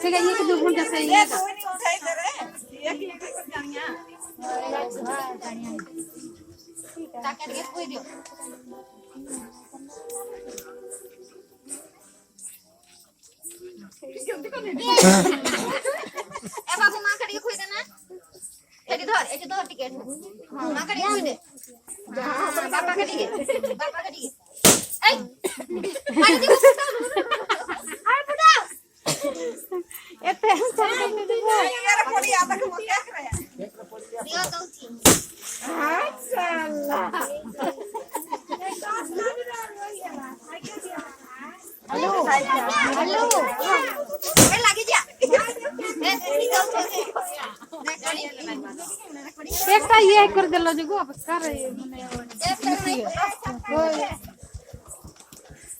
से ये के 2 घंटा से ये का ताकत के कोई दियो ए बाबू मां कड़ी खोई देना एटी धर टिकट हां मां कड़ी खोई दे पापा कड़ी ए मारी दे हाय बुढ़ा एते चल के दे यार पड़ी आता के मत क्या करे दियो तो माशाल्लाह हेलो हेलो ए लागी जा एकटा ये कर देलो जगो अब कर माने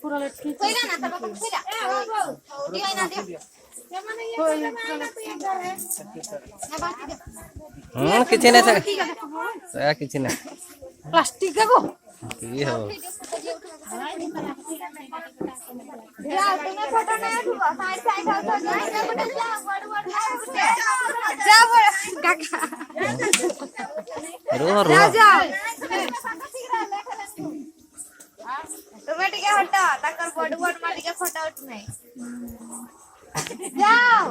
पूरा लटकी कोइला ना तब कोइला दियो ना दियो माने ये माना तो ये घर है ना बाकी किछि नै सका किछि नै प्लास्टिक का गो की हो जाओ तुम्हें फोटो नहीं उठवा साइड साइड हो तो जाओ बड़ जाओ काका रो जाओ तुम्हें टिके हटा तकर बड़ माटी के फोटो उठ नहीं जाओ